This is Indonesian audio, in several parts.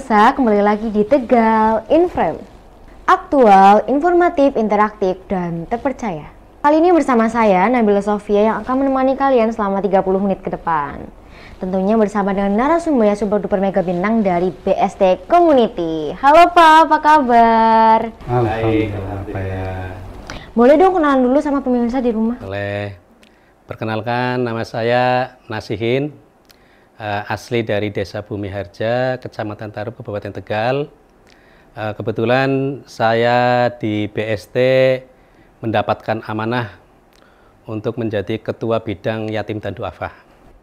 pemirsa, kembali lagi di Tegal In Frame. Aktual, informatif, interaktif, dan terpercaya. Kali ini bersama saya, Nabila Sofia, yang akan menemani kalian selama 30 menit ke depan. Tentunya bersama dengan narasumber yang super duper mega bintang dari BST Community. Halo Pak, apa kabar? Alhamdulillah, Pak ya. Boleh dong kenalan dulu sama pemirsa di rumah? Boleh. Perkenalkan, nama saya Nasihin, asli dari Desa Bumi Harja, Kecamatan Tarup, Kabupaten Tegal. Kebetulan saya di BST mendapatkan amanah untuk menjadi Ketua Bidang Yatim dan Duafa.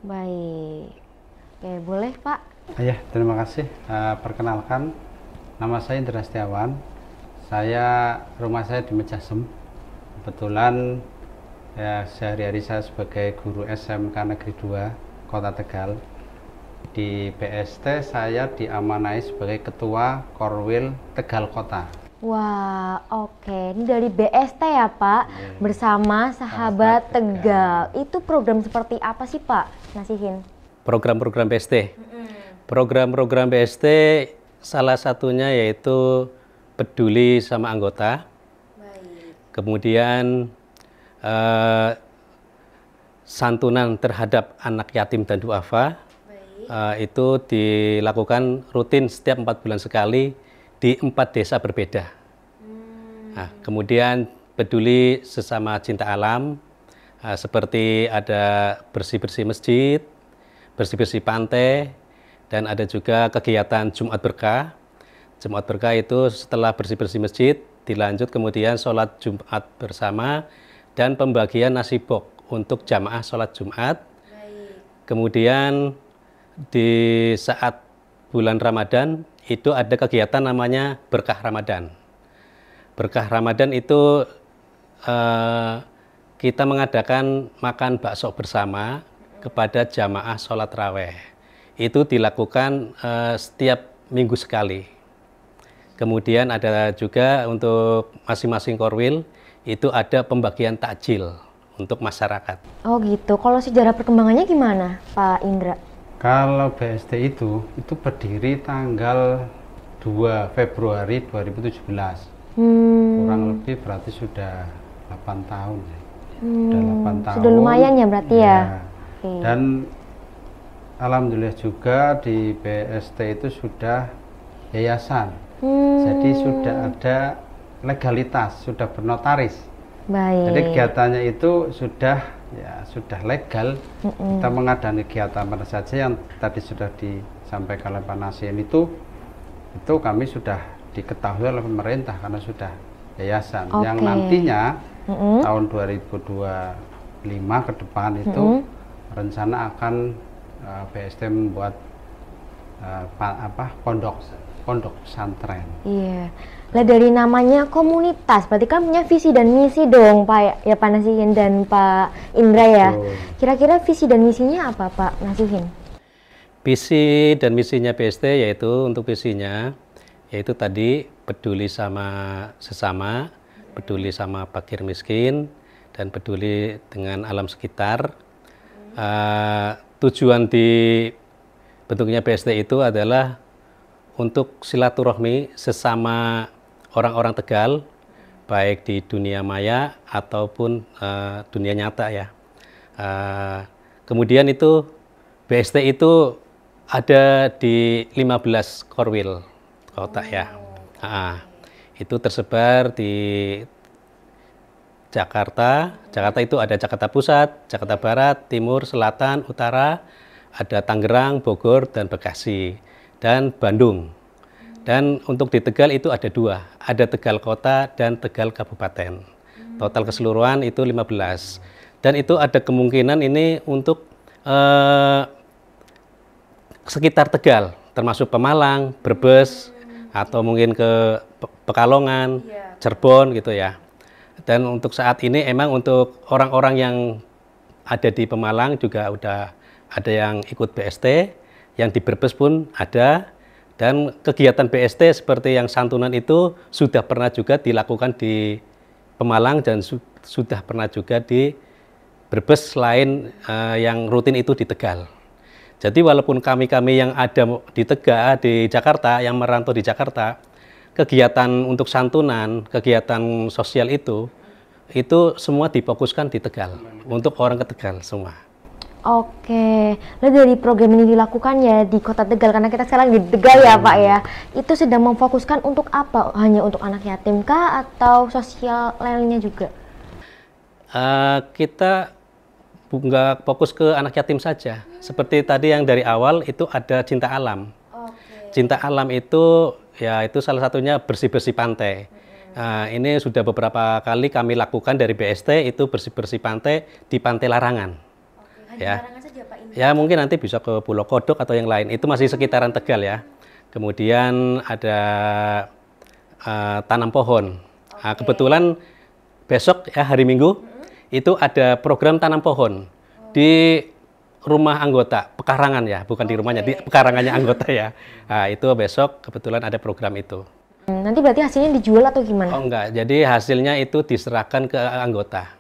Baik. Oke, boleh Pak? Ya, terima kasih. Perkenalkan, nama saya Indra Setiawan. Rumah saya di Mejasem. Kebetulan ya, sehari-hari saya sebagai guru SMK Negeri 2 Kota Tegal. Di BST saya diamanai sebagai Ketua Korwil Tegal Kota. Wah, oke. Ini dari BST ya Pak, bersama Sahabat Tegal. Itu program seperti apa sih Pak Nasihin? Program-program BST. Program-program BST salah satunya yaitu peduli sama anggota. Kemudian santunan terhadap anak yatim dan duafa. Itu dilakukan rutin setiap 4 bulan sekali di 4 desa berbeda. Nah, kemudian peduli sesama cinta alam, seperti ada bersih-bersih masjid, bersih-bersih pantai, dan ada juga kegiatan Jumat Berkah. Jumat Berkah itu setelah bersih-bersih masjid, dilanjut kemudian sholat Jumat bersama dan pembagian nasi bok untuk jamaah sholat Jumat. Kemudian di saat bulan Ramadan itu ada kegiatan namanya Berkah Ramadan. Berkah Ramadan itu kita mengadakan makan bakso bersama kepada jamaah sholat raweh. Itu dilakukan setiap minggu sekali. Kemudian ada juga untuk masing-masing korwil itu ada pembagian takjil untuk masyarakat. Oh gitu. Kalau sejarah perkembangannya gimana Pak Indra? Kalau BST itu berdiri tanggal 2 Februari 2017. Kurang lebih berarti sudah 8 tahun. Sudah 8 tahun. Sudah lumayan ya berarti ya. Okay. Dan alhamdulillah juga di BST itu sudah yayasan. Jadi sudah ada legalitas, sudah bernotaris. Baik. Jadi kegiatannya itu sudah legal. Kita mengadakan kegiatan mana saja yang tadi sudah disampaikan oleh Pak Nasihin itu kami sudah diketahui oleh pemerintah karena sudah yayasan. Yang nantinya tahun 2025 ke depan itu rencana akan BST membuat pondok pesantren. Iya. Lah dari namanya komunitas, berarti kan punya visi dan misi dong Pak ya Pak Nasihin dan Pak Indra ya. Kira-kira visi dan misinya apa Pak Nasihin? Visi dan misinya BST yaitu untuk visinya yaitu tadi peduli sama sesama, peduli sama fakir miskin, dan peduli dengan alam sekitar. Tujuan di bentuknya BST itu adalah untuk silaturahmi sesama orang-orang Tegal, baik di dunia maya ataupun dunia nyata ya. Kemudian itu BST itu ada di 15 korwil kota ya. Itu tersebar di Jakarta. Jakarta itu ada Jakarta Pusat, Jakarta Barat, Timur, Selatan, Utara, ada Tangerang, Bogor, dan Bekasi, dan Bandung. Dan untuk di Tegal itu ada 2, ada Tegal Kota dan Tegal Kabupaten. Total keseluruhan itu 15. Dan itu ada kemungkinan ini untuk sekitar Tegal, termasuk Pemalang, Brebes, atau mungkin ke Pekalongan, Cirebon gitu ya. Dan untuk saat ini emang untuk orang-orang yang ada di Pemalang juga udah ada yang ikut BST, yang di Brebes pun ada. Dan kegiatan BST seperti yang santunan itu sudah pernah juga dilakukan di Pemalang dan sudah pernah juga di Brebes, selain yang rutin itu di Tegal. Jadi walaupun kami-kami yang ada di Tegal, di Jakarta, yang merantau di Jakarta, kegiatan untuk santunan, kegiatan sosial itu semua difokuskan di Tegal, untuk orang ke Tegal semua. Oke, lalu dari program ini dilakukan ya di Kota Tegal, karena kita sekarang di Tegal ya Pak ya, itu sedang memfokuskan untuk apa? Hanya untuk anak yatim kah atau sosial lainnya juga? Kita nggak fokus ke anak yatim saja. Seperti tadi yang dari awal itu ada cinta alam. Cinta alam itu ya itu salah satunya bersih-bersih pantai. Ini sudah beberapa kali kami lakukan dari BST, itu bersih-bersih pantai di Pantai Larangan. Ya. Ya mungkin nanti bisa ke Pulau Kodok atau yang lain. Itu masih sekitaran Tegal ya. Kemudian ada tanam pohon. Kebetulan besok ya hari Minggu itu ada program tanam pohon di rumah anggota pekarangan ya, bukan di rumahnya, di pekarangannya anggota ya. Itu besok kebetulan ada program itu. Nanti berarti hasilnya dijual atau gimana? Oh enggak, jadi hasilnya itu diserahkan ke anggota.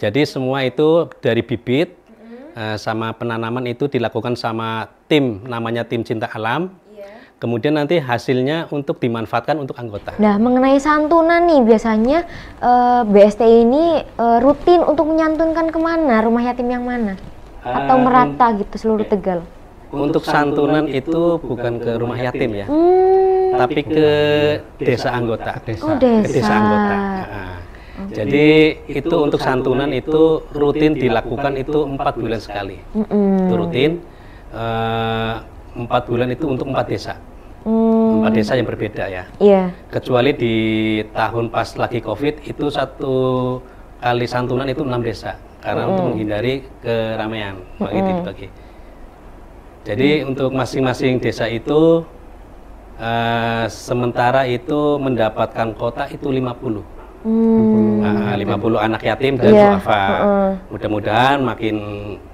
Jadi semua itu dari bibit sama penanaman itu dilakukan sama tim, namanya tim cinta alam. Kemudian nanti hasilnya untuk dimanfaatkan untuk anggota. Nah, mengenai santunan nih, biasanya BST ini rutin untuk menyantunkan kemana? Rumah yatim yang mana? Atau merata gitu seluruh Tegal? Untuk santunan itu bukan ke rumah yatim ya, tapi ke desa anggota. Oh, desa. Ke desa anggota. Jadi itu untuk santunan itu rutin dilakukan itu 4 bulan sekali. Itu rutin 4 bulan itu untuk 4 desa. 4 desa yang berbeda ya. Kecuali di tahun pas lagi COVID itu 1 kali santunan itu 6 desa karena untuk menghindari keramaian bagi. Jadi untuk masing-masing desa itu sementara itu mendapatkan kota itu 50. 50 anak yatim dan duafa. Mudah-mudahan makin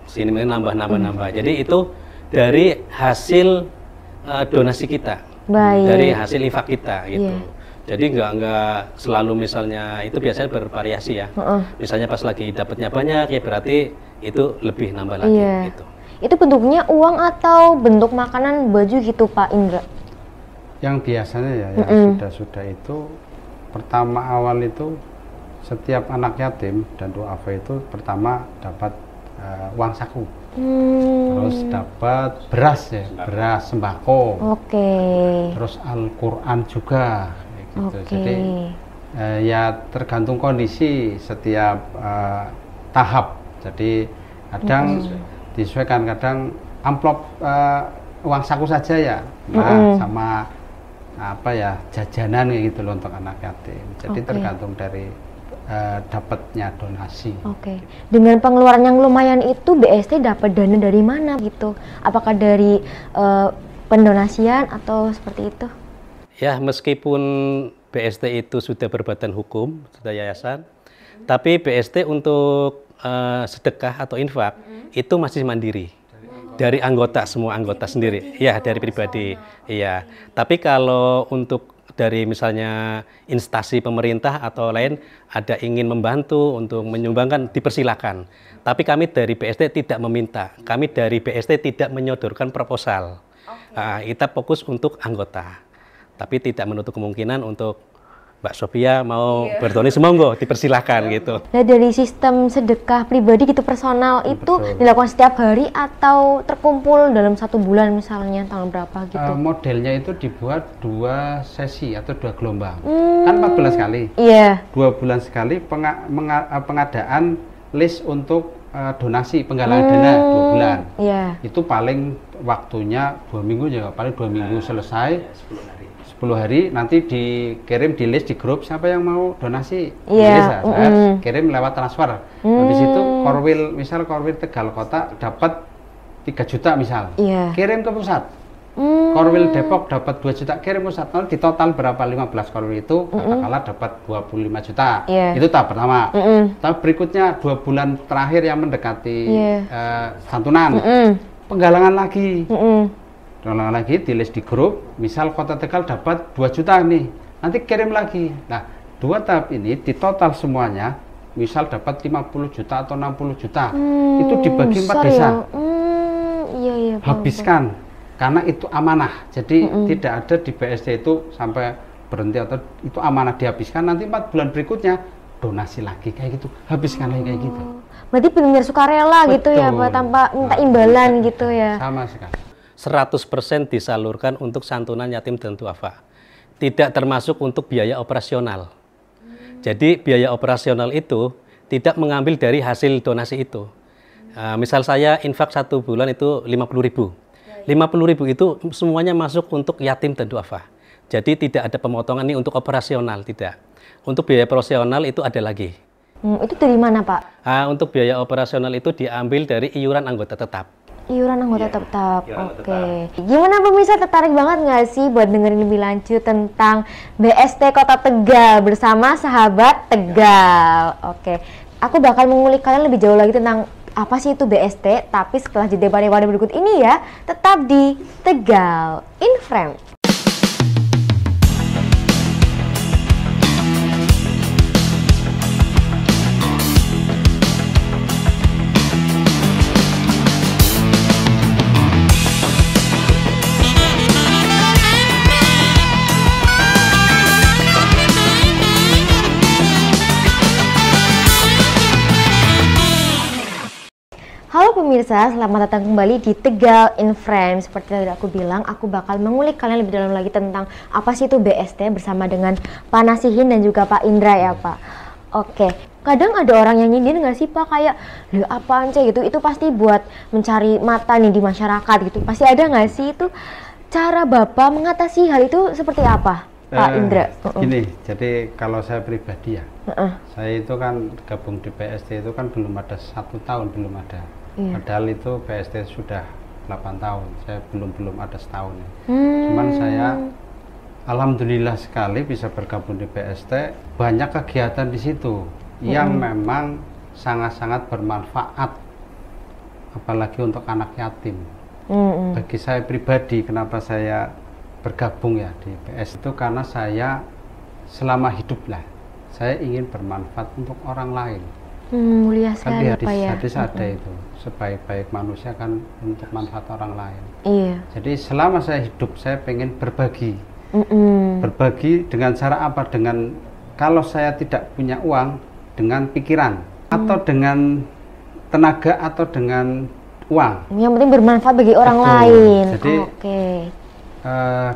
sini nambah. Jadi itu dari hasil donasi kita, dari hasil infak kita gitu. Jadi nggak selalu misalnya itu biasanya bervariasi ya. Misalnya pas lagi dapatnya banyak ya berarti itu lebih nambah lagi gitu. Itu bentuknya uang atau bentuk makanan, baju gitu Pak Indra? Yang biasanya ya yang sudah itu pertama awal itu setiap anak yatim dan duafa itu pertama dapat uang saku. Terus dapat beras ya, beras sembako. Terus Al-Quran juga gitu. Jadi ya tergantung kondisi setiap tahap. Jadi kadang disesuaikan, kadang amplop uang saku saja ya. Sama apa ya jajanan gitu loh untuk anak yatim. Jadi tergantung dari dapatnya donasi. Dengan pengeluaran yang lumayan itu BST dapat dana dari mana gitu? Apakah dari pendonasian atau seperti itu? Ya meskipun BST itu sudah berbadan hukum, sudah yayasan, tapi BST untuk sedekah atau infak itu masih mandiri. Dari anggota, semua anggota sendiri, ya dari pribadi, iya. Tapi kalau untuk dari misalnya instansi pemerintah atau lain ada ingin membantu untuk menyumbangkan, dipersilakan. Tapi kami dari BST tidak meminta, kami dari BST tidak menyodorkan proposal. Kita fokus untuk anggota, tapi tidak menutup kemungkinan untuk Mbak Sophia mau berdonasi, monggo dipersilahkan gitu. Nah dari sistem sedekah pribadi gitu personal itu dilakukan setiap hari atau terkumpul dalam 1 bulan misalnya tanggal berapa gitu? Modelnya itu dibuat 2 sesi atau 2 gelombang. Kan 4 bulan sekali. 2 bulan sekali pengadaan list untuk donasi penggalangan dana 2 bulan. Itu paling waktunya 2 minggu ya, paling 2 minggu selesai. 10 hari nanti dikirim di list di grup siapa yang mau donasi, saya kirim lewat transfer. Habis itu Korwil, misal Korwil Tegal Kota dapat 3 juta misal, kirim ke pusat. Korwil Depok dapat 2 juta, kirim ke pusat. Nanti di total berapa 15 Korwil itu katakanlah dapat 25 juta. Itu tahap pertama. Tahap berikutnya 2 bulan terakhir yang mendekati santunan, penggalangan lagi. Ulang lagi di list di grup, misal Kota Tegal dapat 2 juta nih, nanti kirim lagi. Nah 2 tahap ini di total semuanya, misal dapat 50 juta atau 60 juta, itu dibagi 4 desa. Iya, habiskan karena itu amanah. Jadi tidak ada di BSD itu sampai berhenti atau itu amanah dihabiskan, nanti 4 bulan berikutnya donasi lagi kayak gitu, habiskan lagi kayak gitu. Berarti benar-benar sukarela gitu ya Pak, tanpa minta imbalan gitu ya. Sama sekali. 100% disalurkan untuk santunan yatim dan duafa. Tidak termasuk untuk biaya operasional. Jadi biaya operasional itu tidak mengambil dari hasil donasi itu. Misal saya infak 1 bulan itu 50.000. 50.000 itu semuanya masuk untuk yatim dan duafa. Jadi tidak ada pemotongan ini untuk operasional, tidak. Untuk biaya operasional itu ada lagi. Itu dari mana Pak? Untuk biaya operasional itu diambil dari iuran anggota tetap. Iuran anggota tetap, oke. Gimana pemirsa, tertarik banget nggak sih buat dengerin lebih lanjut tentang BST Kota Tegal bersama Sahabat Tegal? Oke, aku bakal mengulik kalian lebih jauh lagi tentang apa sih itu BST, tapi setelah jeda pada berikut ini ya, tetap di Tegal in Frame. Halo pemirsa, selamat datang kembali di Tegal in Frame. Seperti tadi aku bilang, aku bakal mengulik kalian lebih dalam lagi tentang apa sih itu BST bersama dengan Pak Nasihin dan juga Pak Indra ya Pak. Oke, kadang ada orang yang nyindir nggak sih Pak, kayak loh apaan sih gitu, itu pasti buat mencari mata nih di masyarakat gitu. Pasti ada nggak sih itu, cara Bapak mengatasi hal itu seperti apa Pak Indra? Gini, jadi kalau saya pribadi ya, saya itu kan gabung di BST itu kan belum ada 1 tahun, belum ada. Padahal itu BST sudah 8 tahun, saya belum ada setahun ya. Cuman saya alhamdulillah sekali bisa bergabung di BST, banyak kegiatan di situ yang memang sangat-sangat bermanfaat, apalagi untuk anak yatim. Bagi saya pribadi, kenapa saya bergabung ya di BST itu karena saya selama hidup lah, saya ingin bermanfaat untuk orang lain. Mulia sekali Pak ya. Hadis ada itu, sebaik-baik manusia kan untuk manfaat orang lain. Iya. Jadi selama saya hidup saya pengen berbagi. Berbagi dengan cara apa? Dengan kalau saya tidak punya uang, dengan pikiran atau dengan tenaga atau dengan uang. Yang penting bermanfaat bagi orang lain. Jadi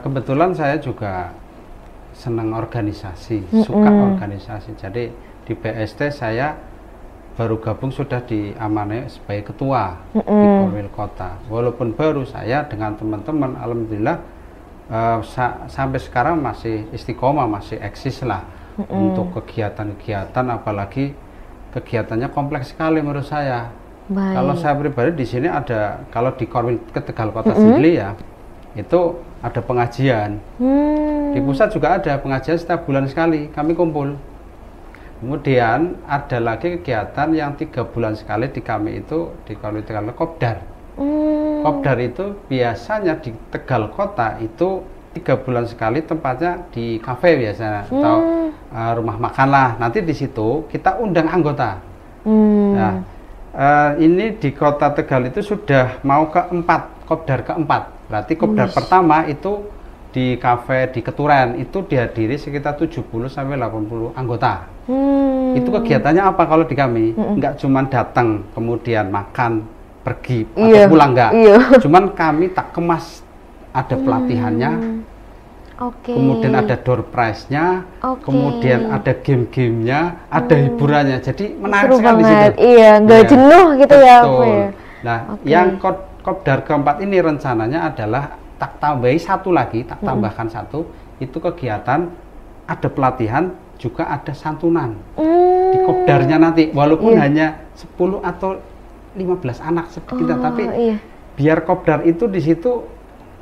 kebetulan saya juga senang organisasi, suka organisasi. Jadi di BST saya baru gabung sudah diamanai sebagai ketua di Korwil Kota. Walaupun baru, saya dengan teman-teman alhamdulillah sampai sekarang masih istiqomah, masih eksis lah untuk kegiatan-kegiatan, apalagi kegiatannya kompleks sekali menurut saya. Baik. Kalau saya pribadi di sini ada, kalau di Korwil Tegal Kota sendiri ya, itu ada pengajian. Di pusat juga ada pengajian setiap bulan sekali, kami kumpul. Kemudian ada lagi kegiatan yang 3 bulan sekali di kami itu di Korwil Tegal Kopdar. Kopdar itu biasanya di Tegal Kota itu 3 bulan sekali, tempatnya di kafe biasanya atau rumah makan lah. Nanti di situ kita undang anggota. Nah, ini di Kota Tegal itu sudah mau ke-4, Kopdar ke-4. Berarti Kopdar pertama itu di kafe di Keturen itu dihadiri sekitar 70 sampai 80 anggota. Itu kegiatannya apa kalau di kami? Enggak cuma datang kemudian makan pergi atau pulang, enggak. Cuman kami tak kemas, ada pelatihannya. Kemudian ada door prize-nya, kemudian ada game-gamenya, ada hiburannya. Jadi menarik seru sekali banget. di situ. Iya, nggak jenuh gitu ya. Nah, yang Kopdar keempat ini rencananya adalah tak tambahi satu lagi, tak tambahkan satu, itu kegiatan ada pelatihan, juga ada santunan di Kopdarnya nanti, walaupun hanya 10 atau 15 anak seperti kita, tapi biar Kopdar itu di situ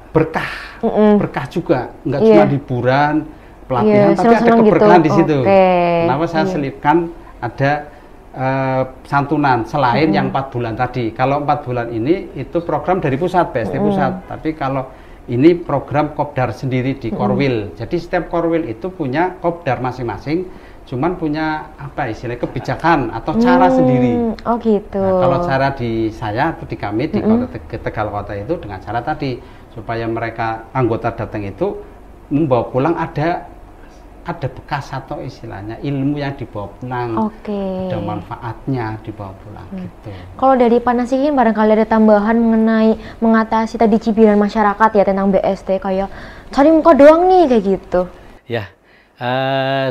berkah, berkah juga, nggak cuma hiburan, pelatihan, tapi ada keberkahan gitu di situ. Kenapa saya selipkan ada santunan selain yang 4 bulan tadi. Kalau 4 bulan ini itu program dari pusat, BST pusat, tapi kalau ini program Kopdar sendiri di Korwil. Jadi setiap Korwil itu punya Kopdar masing-masing cuman punya apa istilahnya kebijakan atau cara sendiri. Oh gitu. Nah, kalau cara di saya atau di kami di Tegal Kota itu dengan cara tadi supaya mereka anggota datang itu membawa pulang ada bekas atau istilahnya ilmu yang dibawa pulang, ada manfaatnya dibawa pulang gitu. Kalau dari Pak Nasihin barangkali ada tambahan mengenai mengatasi tadi cibiran masyarakat ya tentang BST kayak cari muka doang nih kayak gitu. Ya,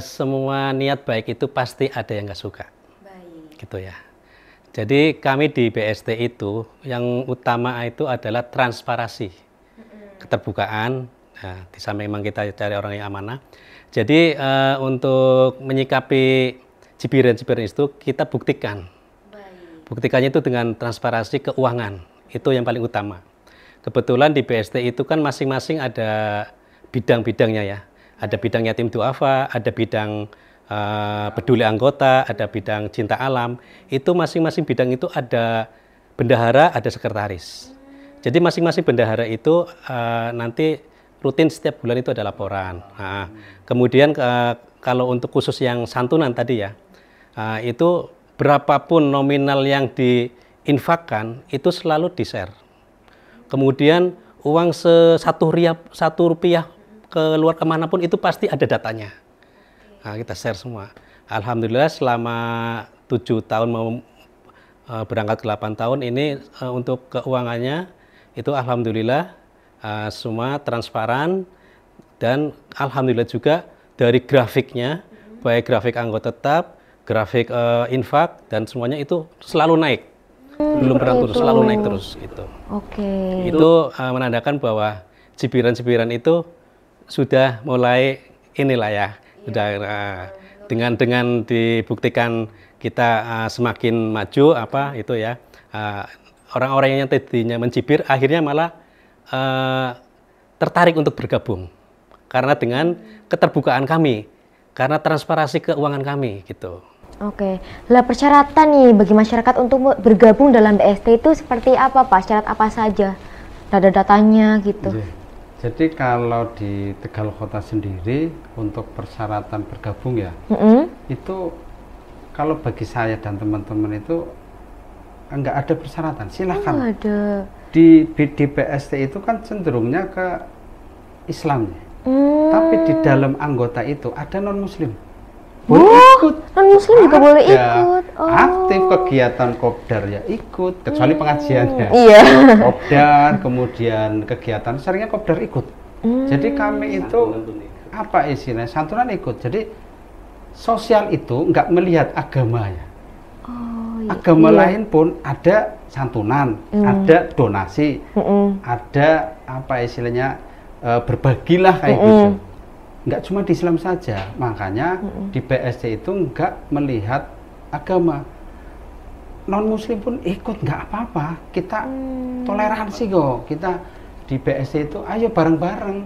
semua niat baik itu pasti ada yang nggak suka, gitu ya. Jadi kami di BST itu yang utama itu adalah transparansi, keterbukaan. Nah, di samping memang kita cari orang yang amanah. Jadi untuk menyikapi cibiran-cibiran itu kita buktikan. Buktikannya itu dengan transparansi keuangan. Itu yang paling utama. Kebetulan di BST itu kan masing-masing ada bidang-bidangnya ya. Ada bidang yatim duafa, ada bidang peduli anggota, ada bidang cinta alam. Itu masing-masing bidang itu ada bendahara, ada sekretaris. Jadi masing-masing bendahara itu nanti rutin setiap bulan itu ada laporan. Nah, kemudian kalau untuk khusus yang santunan tadi ya, itu berapapun nominal yang diinfakkan itu selalu di-share. Kemudian uang satu rupiah keluar kemanapun itu pasti ada datanya. Nah, kita share semua. Alhamdulillah selama 7 tahun mau berangkat ke 8 tahun ini untuk keuangannya itu alhamdulillah semua transparan dan alhamdulillah juga dari grafiknya baik grafik anggota tetap, grafik infak dan semuanya itu selalu naik. Belum pernah turun, selalu naik terus gitu. Itu menandakan bahwa cibiran-cibiran itu sudah mulai inilah ya, sudah dengan dibuktikan kita semakin maju apa itu ya. Orang-orang yang tadinya mencibir akhirnya malah tertarik untuk bergabung karena dengan keterbukaan kami, karena transparansi keuangan kami gitu. Lah persyaratan nih bagi masyarakat untuk bergabung dalam BST itu seperti apa Pak? Syarat apa saja? Ada datanya gitu. Jadi kalau di Tegal Kota sendiri untuk persyaratan bergabung ya, itu kalau bagi saya dan teman-teman itu enggak ada persyaratan, silahkan. Ada. Di BST itu kan cenderungnya ke Islamnya, tapi di dalam anggota itu ada non Muslim. Boleh ikut. Non Muslim juga boleh ikut. Aktif kegiatan kopdar ya ikut, kecuali pengajiannya. Iya. Kopdar, kemudian kegiatan seringnya kopdar ikut. Jadi kami itu apa istilahnya santunan ikut. Jadi sosial itu nggak melihat agamanya. Agama lain pun ada santunan, ada donasi, ada apa istilahnya berbagilah kayak gitu. Nggak cuma di Islam saja, makanya di BST itu nggak melihat agama. Non Muslim pun ikut nggak apa-apa. Kita toleransi kok. Kita di BST itu ayo bareng-bareng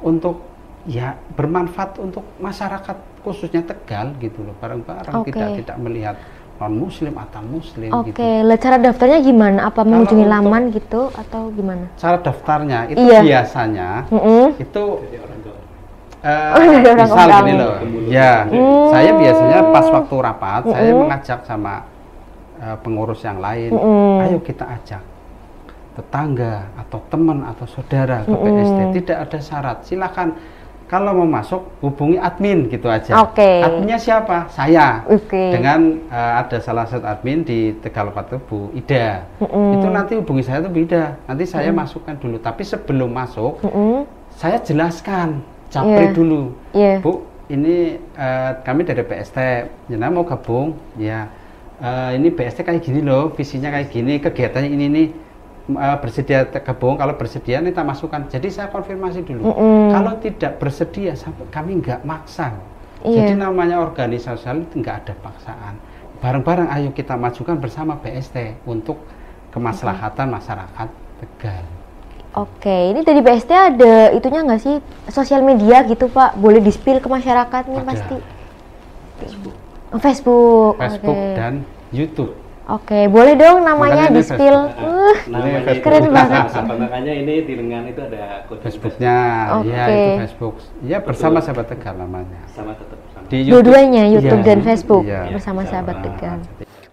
untuk ya bermanfaat untuk masyarakat khususnya Tegal gitu loh, bareng-bareng. Tidak melihat non Muslim atau Muslim. Gitu. Lah cara daftarnya gimana? Apa mengunjungi laman gitu atau gimana? Cara daftarnya itu biasanya itu misal gini loh. Ya, saya biasanya pas waktu rapat saya mengajak sama pengurus yang lain, ayo kita ajak tetangga atau teman atau saudara ke BST. Tidak ada syarat, silakan. Kalau mau masuk hubungi admin gitu aja. Adminnya siapa? Saya. Dengan ada salah satu admin di Tegal Kota Bu Ida. Itu nanti hubungi saya tuh Bu Ida. Nanti saya masukkan dulu. Tapi sebelum masuk, saya jelaskan, capri dulu. Bu, ini kami dari BST. Jenengan mau gabung? Ya. Ini BST kayak gini loh, visinya kayak gini, kegiatannya ini nih. Bersedia gabung, kalau bersedia kita masukkan. Jadi saya konfirmasi dulu. Kalau tidak bersedia, kami nggak maksa. Jadi namanya organisasi sosial itu nggak ada paksaan. Bareng-bareng ayo kita majukan bersama BST untuk kemaslahatan masyarakat Tegal. Ini dari BST ada itunya nggak sih sosial media gitu Pak? Boleh di-spill ke masyarakat nih pasti. Facebook dan YouTube. Oke, boleh dong namanya Makanya ini di-spill. Namanya itu keren banget. makanya ini di lengan itu ada kode Facebooknya, Oke. ya itu Facebook. Ya bersama Sahabat Tegal namanya. sama tetap sama. Di Dua-duanya YouTube Iya. dan Facebook Iya. bersama Sahabat Tegal.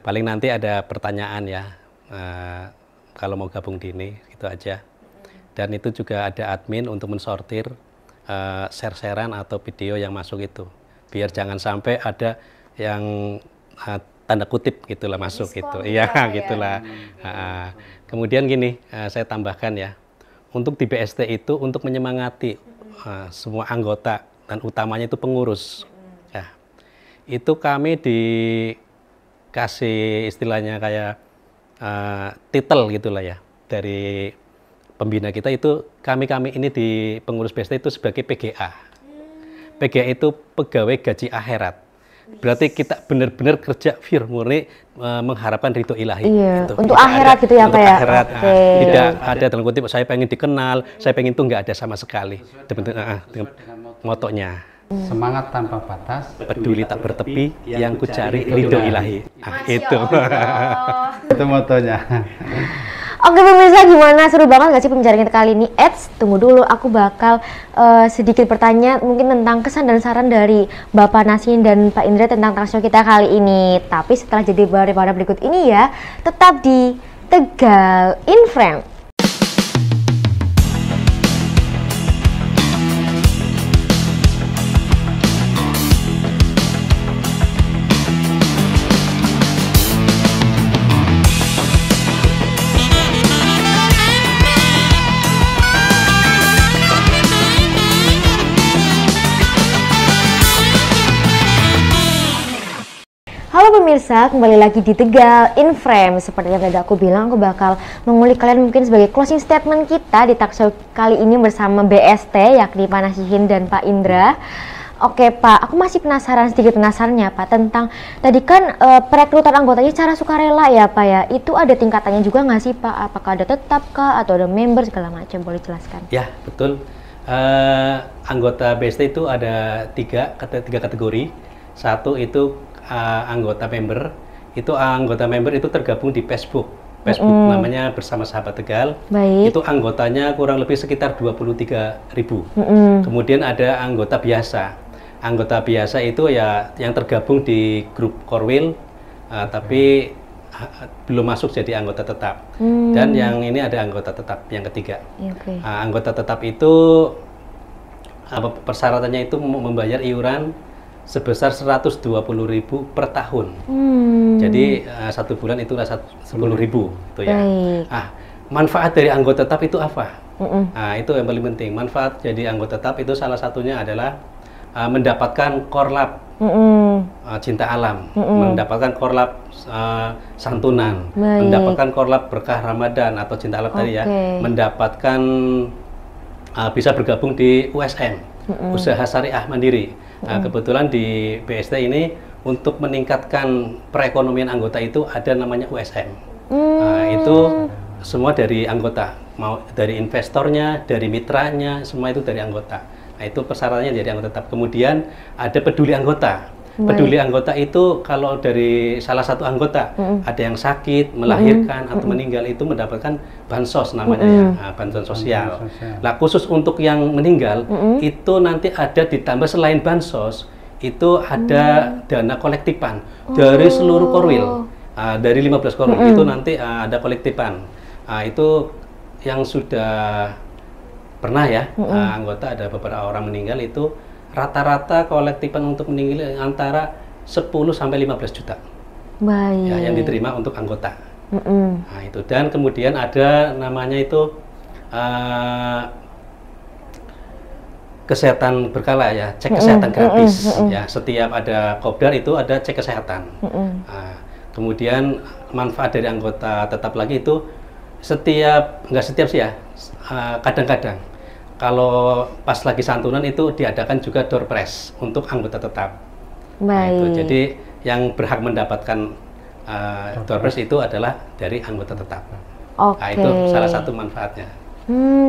Paling nanti ada pertanyaan ya, kalau mau gabung di ini, itu aja. Dan itu juga ada admin untuk mensortir share-sharean atau video yang masuk itu. Biar jangan sampai ada yang tanda kutip gitulah masuk gitu. Iya, gitulah. Kemudian gini, saya tambahkan ya. Untuk di BST itu untuk menyemangati semua anggota dan utamanya itu pengurus. Ya. Itu kami dikasih istilahnya kayak titel gitulah ya dari pembina kita itu kami ini di pengurus BST itu sebagai PGA. PGA itu pegawai gaji akhirat. Berarti kita benar-benar kerja pure murni mengharapkan ridho ilahi. Iya, gitu. untuk Tidak akhirat ada, gitu ya, untuk Pak ya? akhirat. Oke. Tidak ada dalam kutip saya pengen dikenal, saya pengen itu nggak ada sama sekali. Dengan motonya. Semangat tanpa batas. Peduli tak bertepi, yang ku cari ridho ilahi. Itu. Itu motonya. Oke pemirsa, gimana? Seru banget gak sih pembicaraan kita kali ini? Tunggu dulu, aku bakal sedikit bertanya mungkin tentang kesan dan saran dari Bapak Nasin dan Pak Indra tentang talk show kita kali ini. Tapi setelah jadi daripada berikut ini ya, tetap di Tegal in Frame. Halo pemirsa, kembali lagi di Tegal in Frame. Seperti yang tadi aku bilang, aku bakal mengulik kalian mungkin sebagai closing statement kita di talk show kali ini bersama BST, yakni Pak Nasihin dan Pak Indra. Oke Pak, aku masih sedikit penasarannya Pak, tentang tadi kan perekrutan anggotanya secara sukarela ya Pak ya. Itu ada tingkatannya juga nggak sih Pak? Apakah ada tetap kah atau ada member segala macam? Boleh jelaskan? Ya, betul. Anggota BST itu ada tiga kategori. Satu itu anggota member itu tergabung di Facebook namanya Bersama Sahabat Tegal. Baik. Itu anggotanya kurang lebih sekitar 23.000. Kemudian ada anggota biasa itu ya yang tergabung di grup Korwil tapi belum masuk jadi anggota tetap. Dan yang ini ada anggota tetap yang ketiga. Okay. Anggota tetap itu persyaratannya itu membayar iuran sebesar 120.000 per tahun. Jadi satu bulan itu 10.000 itu ya. Manfaat dari anggota tetap itu apa? Itu yang paling penting. Manfaat jadi anggota tetap itu salah satunya adalah mendapatkan korlap cinta alam, mendapatkan korlap santunan, mendapatkan korlap berkah Ramadan atau cinta alam tadi ya, mendapatkan bisa bergabung di USM, usaha syariah mandiri. Nah, kebetulan di BST ini untuk meningkatkan perekonomian anggota itu ada namanya USM. Itu semua dari anggota, mau dari investornya, dari mitranya, semua itu dari anggota. Nah, itu persyaratannya dari anggota tetap. Kemudian ada peduli anggota. Peduli anggota itu kalau dari salah satu anggota ada yang sakit, melahirkan atau meninggal itu mendapatkan bansos namanya ya, bantuan sosial. Nah, khusus untuk yang meninggal itu nanti ada ditambah selain bansos itu ada dana kolektifan dari seluruh Korwil. Dari 15 Korwil itu nanti ada kolektifan. Itu yang sudah pernah ya anggota ada beberapa orang meninggal itu rata-rata kolektifan untuk meninggal antara 10 sampai 15 juta. Baik. Ya, yang diterima untuk anggota. Nah, itu dan kemudian ada namanya itu kesehatan berkala ya, cek kesehatan gratis. Ya, setiap ada kopdar itu ada cek kesehatan. Nah, kemudian manfaat dari anggota tetap lagi itu nggak setiap sih ya, kadang-kadang kalau pas lagi santunan itu diadakan juga door prize untuk anggota tetap. Baik. Nah, itu. Jadi yang berhak mendapatkan door prize itu adalah dari anggota tetap. Oke. Nah, itu salah satu manfaatnya.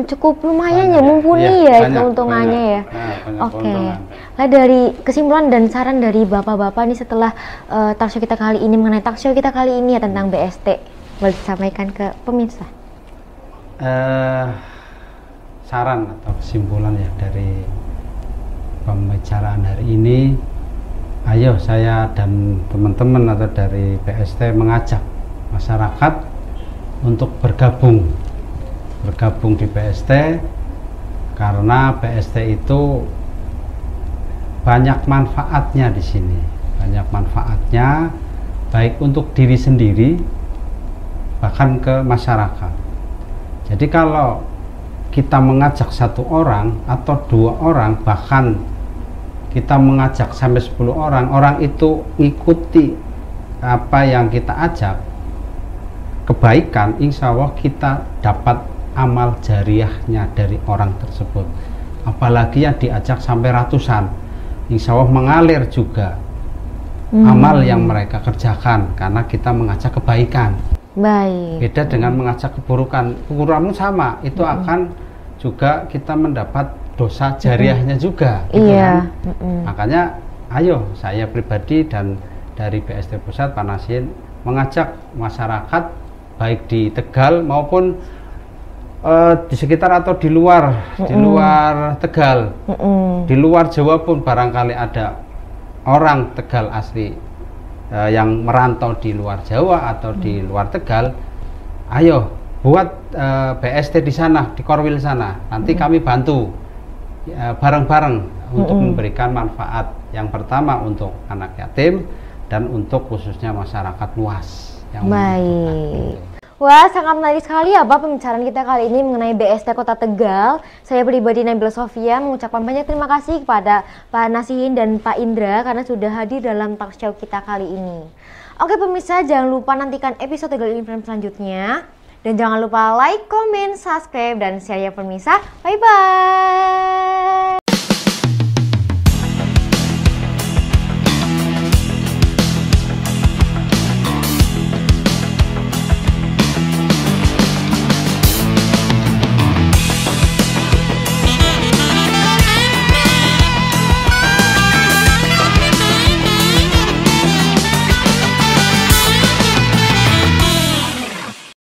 Cukup lumayan Banyak. ya, mumpuni Iya, ya banyak, keuntungannya banyak. ya. Banyak Oke. keuntungan. Nah, dari kesimpulan dan saran dari bapak-bapak nih setelah talk show kita kali ini mengenai talk show kita kali ini ya tentang BST, boleh disampaikan ke pemirsa? Saran atau kesimpulan ya dari pembicaraan hari ini, ayo saya dan teman-teman atau dari BST mengajak masyarakat untuk bergabung di BST, karena BST itu banyak manfaatnya di sini, banyak manfaatnya baik untuk diri sendiri bahkan ke masyarakat. Jadi kalau kita mengajak 1 orang atau 2 orang, bahkan kita mengajak sampai 10 orang, orang itu ngikuti apa yang kita ajak, kebaikan, insya Allah kita dapat amal jariahnya dari orang tersebut. Apalagi yang diajak sampai ratusan, insya Allah mengalir juga amal yang mereka kerjakan karena kita mengajak kebaikan. Baik. Beda dengan mengajak keburukan, ukuranmu sama, itu akan juga kita mendapat dosa jariahnya juga. Gitu Iya. kan? Makanya ayo saya pribadi dan dari BST Pusat Pak Nasin mengajak masyarakat baik di Tegal maupun di sekitar atau di luar Tegal, di luar Jawa pun barangkali ada orang Tegal asli yang merantau di luar Jawa atau di luar Tegal, ayo buat BST di sana, di Korwil sana, nanti kami bantu bareng-bareng untuk memberikan manfaat yang pertama untuk anak yatim dan untuk khususnya masyarakat luas yang Baik. Wah, sangat menarik sekali ya Pak pembicaraan kita kali ini mengenai BST Kota Tegal. Saya pribadi Nabila Sofia mengucapkan banyak terima kasih kepada Pak Nasihin dan Pak Indra karena sudah hadir dalam talk show kita kali ini. Oke pemirsa, jangan lupa nantikan episode Tegal Inframe selanjutnya. Dan jangan lupa like, comment, subscribe, dan share ya pemirsa. Bye-bye!